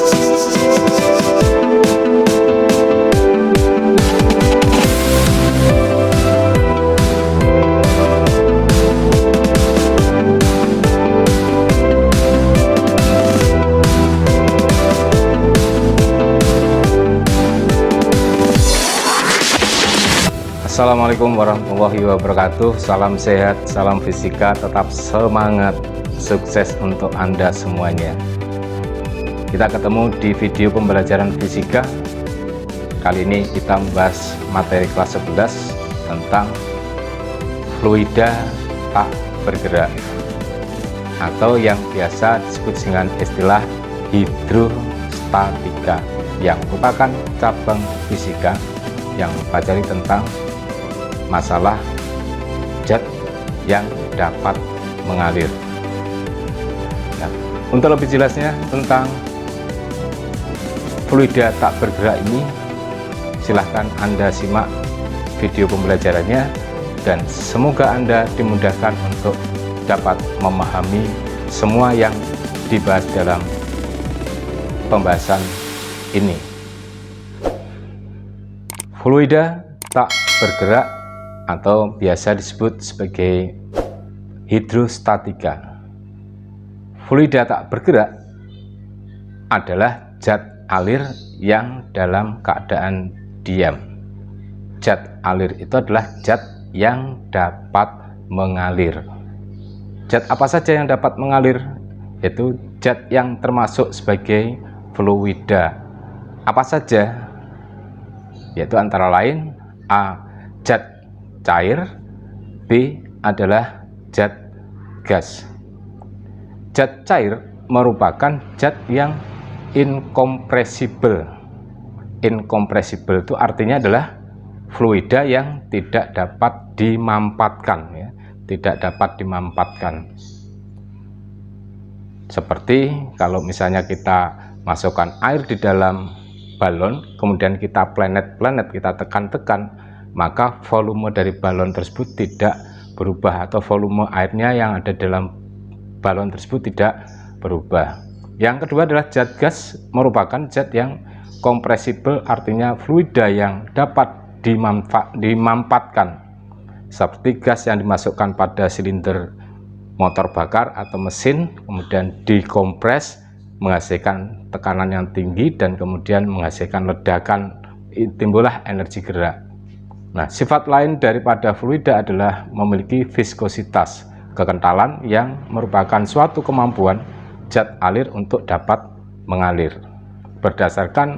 Assalamualaikum warahmatullahi wabarakatuh. Salam sehat, salam fisika, tetap semangat, sukses untuk Anda semuanya. Kita ketemu di video pembelajaran fisika. Kali ini kita membahas materi kelas 11 tentang fluida tak bergerak, atau yang biasa disebut dengan istilah hidrostatika, yang merupakan cabang fisika yang mempelajari tentang masalah zat yang dapat mengalir. Nah, untuk lebih jelasnya tentang fluida tak bergerak ini, silahkan Anda simak video pembelajarannya, dan semoga Anda dimudahkan untuk dapat memahami semua yang dibahas dalam pembahasan ini. Fluida tak bergerak atau biasa disebut sebagai hidrostatika. Fluida tak bergerak adalah zat alir yang dalam keadaan diam. Zat alir itu adalah zat yang dapat mengalir. Zat apa saja yang dapat mengalir? Yaitu zat yang termasuk sebagai fluida. Apa saja? Yaitu antara lain A. Zat cair, B adalah zat gas. Zat cair merupakan zat yang inkompresibel. Inkompresibel itu artinya adalah fluida yang tidak dapat dimampatkan, ya, tidak dapat dimampatkan. Seperti kalau misalnya kita masukkan air di dalam balon, kemudian kita planet-planet, kita tekan-tekan, maka volume dari balon tersebut tidak berubah, atau volume airnya yang ada dalam balon tersebut tidak berubah. Yang kedua adalah zat gas, merupakan zat yang kompresibel, artinya fluida yang dapat dimampatkan, seperti gas yang dimasukkan pada silinder motor bakar atau mesin, kemudian dikompres menghasilkan tekanan yang tinggi dan kemudian menghasilkan ledakan, timbullah energi gerak. Nah, sifat lain daripada fluida adalah memiliki viskositas, kekentalan, yang merupakan suatu kemampuan zat alir untuk dapat mengalir. Berdasarkan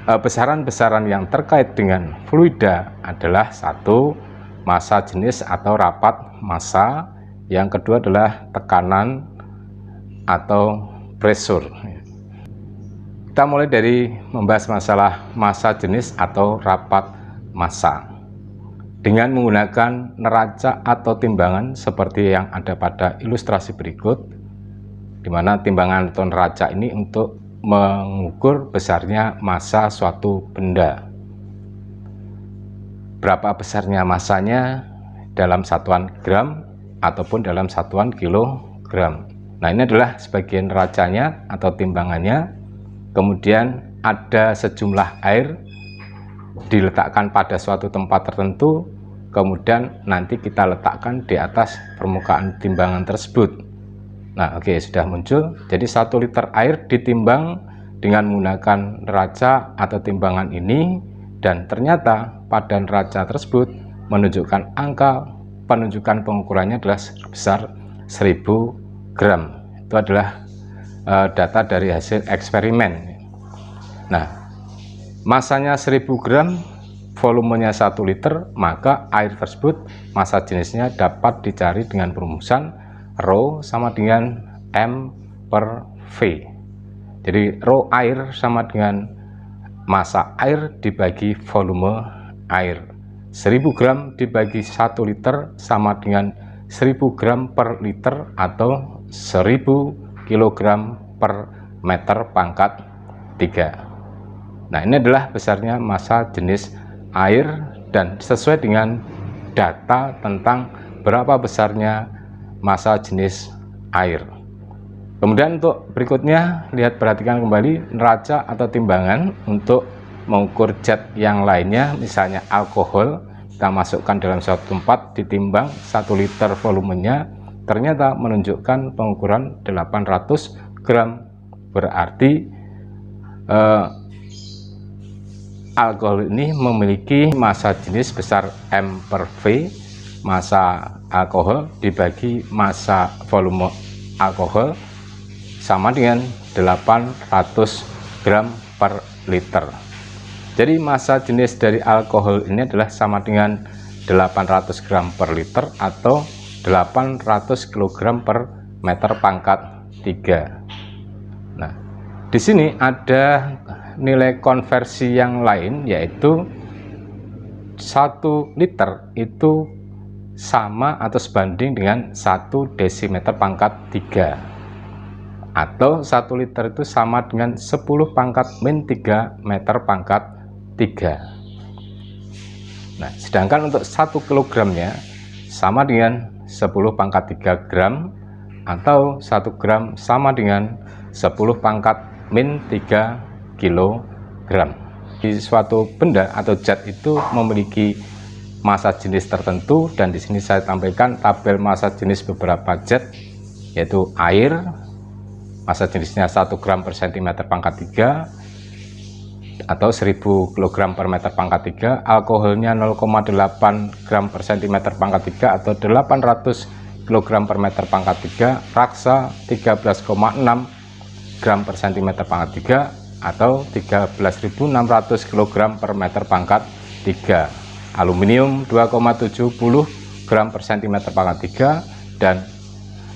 besaran-besaran yang terkait dengan fluida adalah: satu, massa jenis atau rapat massa; yang kedua adalah tekanan atau pressure. Kita mulai dari membahas masalah massa jenis atau rapat massa dengan menggunakan neraca atau timbangan seperti yang ada pada ilustrasi berikut, di mana timbangan atau neraca ini untuk mengukur besarnya massa suatu benda. Berapa besarnya massanya dalam satuan gram ataupun dalam satuan kilogram. Nah, ini adalah sebagian neracanya atau timbangannya. Kemudian ada sejumlah air diletakkan pada suatu tempat tertentu, kemudian nanti kita letakkan di atas permukaan timbangan tersebut. Nah, oke, sudah muncul. Jadi 1 liter air ditimbang dengan menggunakan neraca atau timbangan ini, dan ternyata pada neraca tersebut menunjukkan angka penunjukan pengukurannya adalah sebesar 1000 gram. Itu adalah data dari hasil eksperimen. Nah, massanya 1000 gram, volumenya 1 liter, maka air tersebut massa jenisnya dapat dicari dengan perumusan Rho sama dengan M per V. Jadi Rho air sama dengan massa air dibagi volume air. 1000 gram dibagi 1 liter sama dengan 1000 gram per liter atau 1000 kilogram per meter pangkat 3. Nah, ini adalah besarnya massa jenis air, dan sesuai dengan data tentang berapa besarnya massa jenis air. Kemudian untuk berikutnya, perhatikan kembali neraca atau timbangan untuk mengukur zat yang lainnya, misalnya alkohol. Kita masukkan dalam suatu tempat, ditimbang 1 liter volumenya, ternyata menunjukkan pengukuran 800 gram. Berarti alkohol ini memiliki massa jenis besar M per V. Massa alkohol dibagi massa volume alkohol sama dengan 800 gram per liter. Jadi massa jenis dari alkohol ini adalah sama dengan 800 gram per liter atau 800 kg per meter pangkat 3. Nah, di sini ada nilai konversi yang lain, yaitu 1 liter itu sama atau sebanding dengan 1 desimeter pangkat 3, atau 1 liter itu sama dengan 10 pangkat min 3 meter pangkat 3. Nah, sedangkan untuk 1 kilogramnya sama dengan 10 pangkat 3 gram, atau 1 gram sama dengan 10 pangkat min 3 kilogram. Di suatu benda atau zat itu memiliki massa jenis tertentu, dan di sini saya tampilkan tabel massa jenis beberapa zat, yaitu air, massa jenisnya 1 gram per cm pangkat 3 atau 1000 kg per meter pangkat 3, alkoholnya 0,8 gram per cm pangkat 3 atau 800 kg per meter pangkat 3, raksa 13,6 gram per cm pangkat 3 atau 13.600 kg per meter pangkat 3, aluminium 2,70 gram per cm pangkat 3 dan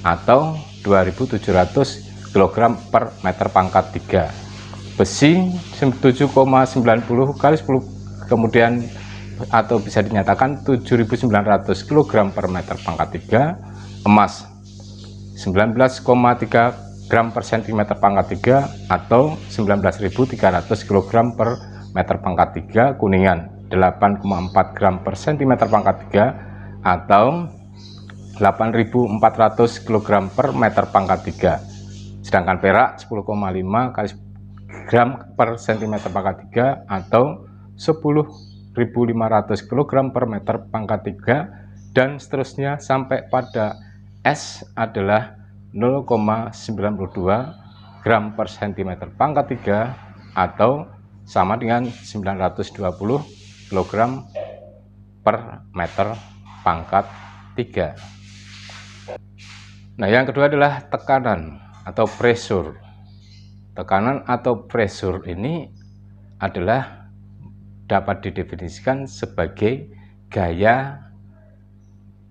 atau 2700 kg per meter pangkat 3, besi 7,90 kali 10 kemudian atau bisa dinyatakan 7.900 kg per meter pangkat 3, emas 19,3 gram per cm pangkat 3 atau 19.300 kg per meter pangkat 3, kuningan 8,4 gram per cm pangkat 3 atau 8.400 kg per meter pangkat 3, sedangkan perak 10,5 kali gram per cm pangkat 3 atau 10.500 kg per meter pangkat 3, dan seterusnya sampai pada S adalah 0,92 gram per cm pangkat 3 atau sama dengan 920 kg per meter pangkat 3. Nah, yang kedua adalah tekanan atau pressure. Tekanan atau pressure ini adalah dapat didefinisikan sebagai gaya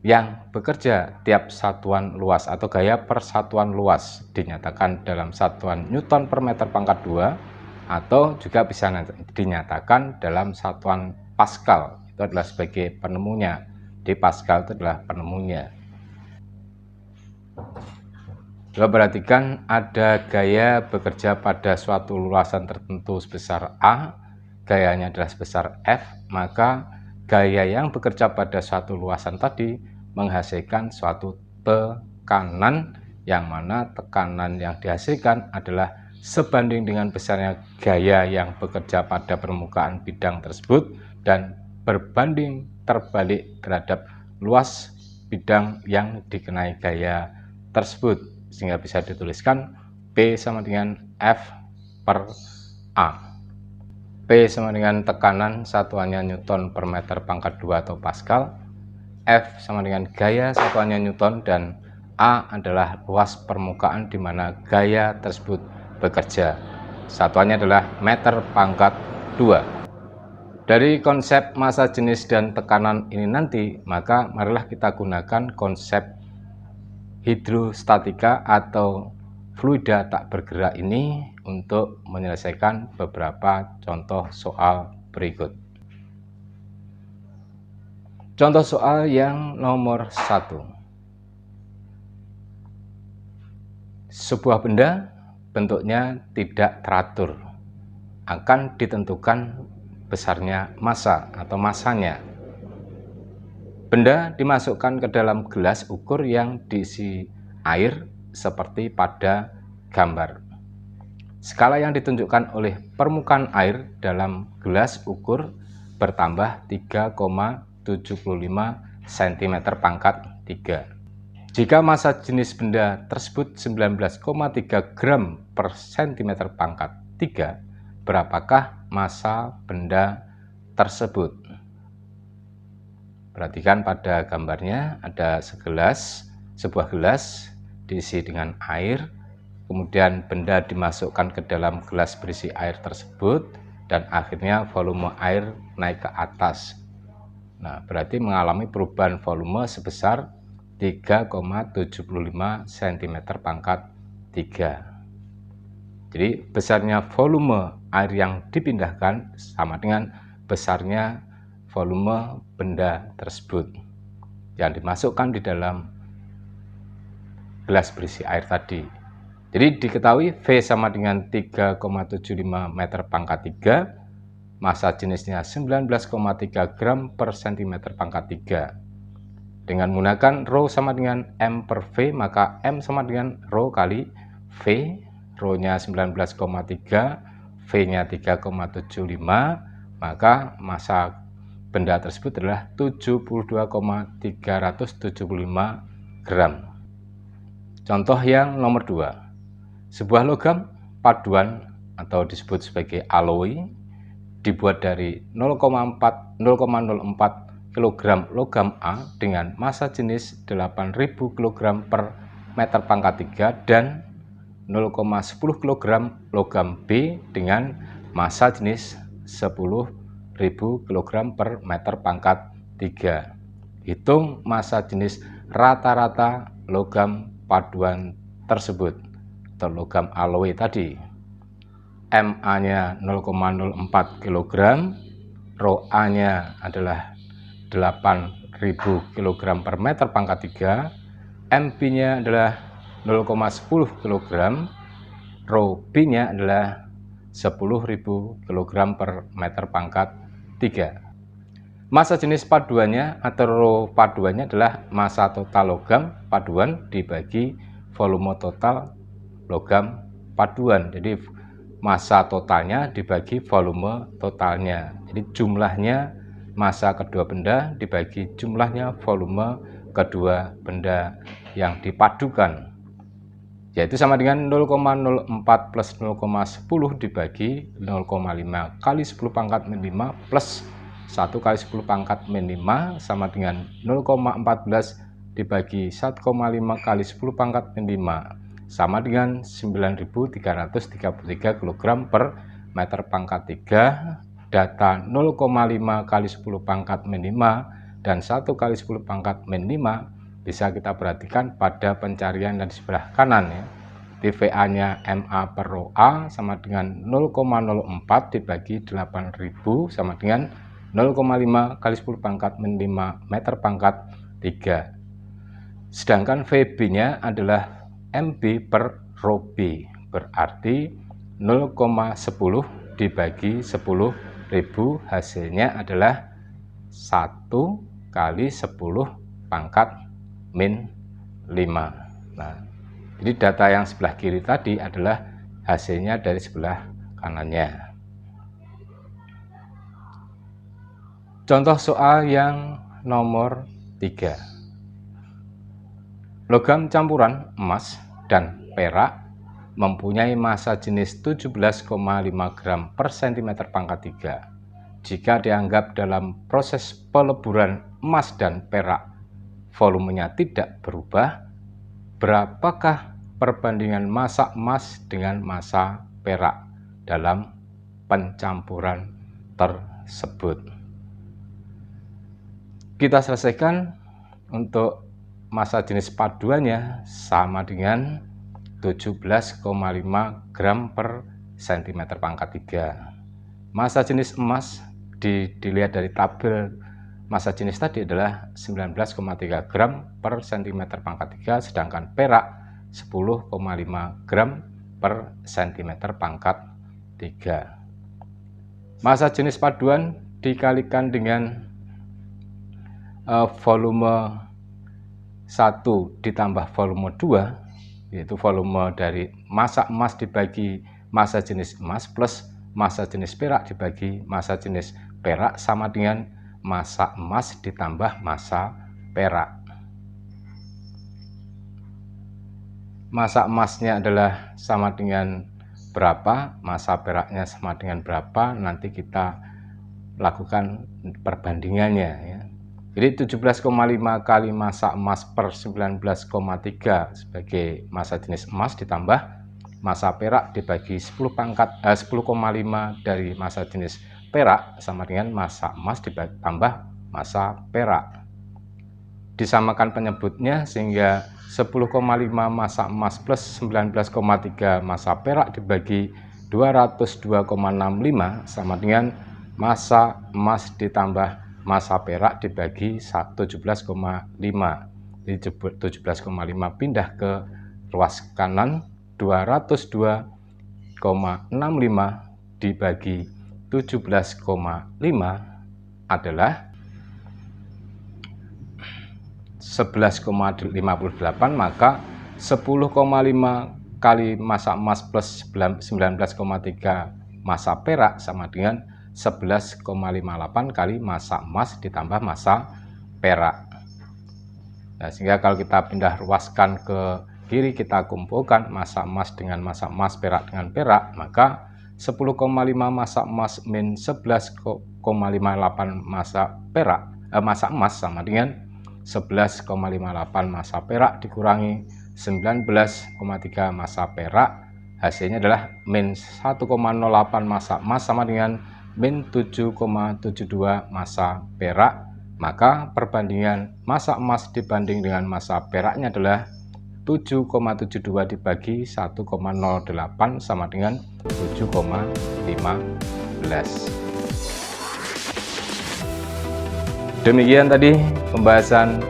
yang bekerja tiap satuan luas atau gaya persatuan luas, dinyatakan dalam satuan Newton per meter pangkat 2 atau juga bisa dinyatakan dalam satuan Pascal, itu adalah sebagai penemunya. Di Pascal itu adalah penemunya. Coba perhatikan, ada gaya bekerja pada suatu luasan tertentu sebesar A, gayanya adalah sebesar F, maka gaya yang bekerja pada suatu luasan tadi menghasilkan suatu tekanan, yang mana tekanan yang dihasilkan adalah sebanding dengan besarnya gaya yang bekerja pada permukaan bidang tersebut dan berbanding terbalik terhadap luas bidang yang dikenai gaya tersebut, sehingga bisa dituliskan P sama dengan F per A. P sama dengan tekanan, satuannya Newton per meter pangkat 2 atau Pascal, F sama dengan gaya, satuannya Newton, dan A adalah luas permukaan di mana gaya tersebut bekerja, satuannya adalah meter pangkat 2. Dari konsep massa jenis dan tekanan ini nanti, maka marilah kita gunakan konsep hidrostatika atau fluida tak bergerak ini untuk menyelesaikan beberapa contoh soal berikut. Contoh soal yang nomor 1. Sebuah benda bentuknya tidak teratur, akan ditentukan besarnya massa atau massanya. Benda dimasukkan ke dalam gelas ukur yang diisi air seperti pada gambar. Skala yang ditunjukkan oleh permukaan air dalam gelas ukur bertambah 3,75 cm pangkat 3. Jika massa jenis benda tersebut 19,3 gram per cm pangkat 3, berapakah massa benda tersebut? Perhatikan pada gambarnya ada sebuah gelas diisi dengan air, kemudian benda dimasukkan ke dalam gelas berisi air tersebut, dan akhirnya volume air naik ke atas. Nah, berarti mengalami perubahan volume sebesar 3,75 cm pangkat 3. Jadi besarnya volume air yang dipindahkan sama dengan besarnya volume benda tersebut yang dimasukkan di dalam gelas berisi air tadi. Jadi diketahui V sama dengan 3,75 meter pangkat 3, massa jenisnya 19,3 gram per cm pangkat 3. Dengan menggunakan ρ sama dengan M per V, maka M sama dengan ρ kali V, ρ-nya 19,3, V-nya 3,75, maka massa benda tersebut adalah 72,375 gram. Contoh yang nomor 2. Sebuah logam paduan atau disebut sebagai alloy dibuat dari 0,04 kg logam A dengan massa jenis 8.000 kg per meter pangkat 3 dan 0,10 kg logam B dengan massa jenis 10.000 kg per meter pangkat 3. Hitung massa jenis rata-rata logam paduan tersebut atau logam alloy tadi. MA-nya 0,04 kg, ρA-nya adalah 8.000 kg per meter pangkat 3, MB-nya adalah 0,10 kg, ρB-nya adalah 10.000 kg per meter pangkat 3. Massa jenis paduannya atau ρ paduannya adalah massa total logam paduan dibagi volume total logam paduan. Jadi massa totalnya dibagi volume totalnya. Jadi jumlahnya massa kedua benda dibagi jumlahnya volume kedua benda yang dipadukan, yaitu sama dengan 0,04 plus 0,10 dibagi 0,5 kali 10 pangkat min 5 plus 1 kali 10 pangkat min 5 sama dengan 0,14 dibagi 1,5 kali 10 pangkat min 5 sama dengan 9.333 kg per meter pangkat 3. Data 0,5 kali 10 pangkat min 5 dan 1 kali 10 pangkat min 5 bisa kita perhatikan pada pencarian yang di sebelah kanan ya. TVA-nya MA per ρA sama dengan 0,04 dibagi 8.000 sama dengan 0,5 kali 10 pangkat min 5 meter pangkat 3. Sedangkan VB-nya adalah MB per ρB, berarti 0,10 dibagi 10.000 hasilnya adalah 1 kali 10 pangkat min 5. Nah, jadi data yang sebelah kiri tadi adalah hasilnya dari sebelah kanannya. Contoh soal yang nomor 3. Logam campuran emas dan perak mempunyai massa jenis 17,5 gram per cm pangkat 3. Jika dianggap dalam proses peleburan emas dan perak volumenya tidak berubah, berapakah perbandingan massa emas dengan massa perak dalam pencampuran tersebut? Kita selesaikan. Untuk massa jenis paduannya sama dengan 17,5 gram per cm pangkat 3. Massa jenis emas dilihat dari tabel massa jenis tadi adalah 19,3 gram per cm pangkat 3, sedangkan perak 10,5 gram per cm pangkat 3. Massa jenis paduan dikalikan dengan volume 1 ditambah volume 2 yaitu volume dari massa emas dibagi massa jenis emas plus massa jenis perak dibagi massa jenis perak sama dengan massa emas ditambah massa perak. Massa emasnya adalah sama dengan berapa, massa peraknya sama dengan berapa, nanti kita lakukan perbandingannya ya. Jadi 17,5 kali massa emas per 19,3 sebagai massa jenis emas ditambah massa perak dibagi 10,5 dari massa jenis perak sama dengan massa emas ditambah massa perak. Disamakan penyebutnya sehingga 10,5 massa emas plus 19,3 massa perak dibagi 202,65 sama dengan massa emas ditambah massa perak dibagi 17,5. Jadi 17,5 pindah ke ruas kanan, 202,65 dibagi 17,5 adalah 11,58, maka 10,5 kali massa emas plus 19,3 massa perak sama dengan 11,58 kali massa emas ditambah massa perak. Nah, sehingga kalau kita pindah ruaskan ke kiri, kita kumpulkan massa emas dengan massa emas, perak dengan perak, maka 10,5 massa emas min 11,58 massa perak, massa emas sama dengan 11,58 massa perak dikurangi 19,3 massa perak, hasilnya adalah min 1,08 massa emas sama dengan min 7,72 massa perak. Maka perbandingan massa emas dibanding dengan massa peraknya adalah 7,72 dibagi 1,08 sama dengan 7,15. Demikian tadi pembahasan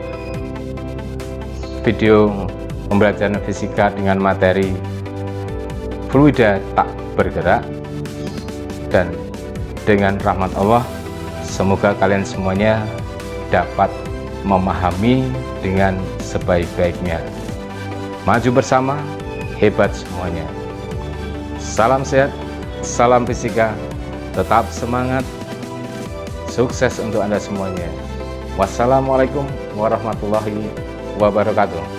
video pembelajaran fisika dengan materi fluida tak bergerak, dan dengan rahmat Allah semoga kalian semuanya dapat memahami dengan sebaik-baiknya. Maju bersama, hebat semuanya. Salam sehat, salam fisika, tetap semangat, sukses untuk Anda semuanya. Wassalamualaikum warahmatullahi wabarakatuh.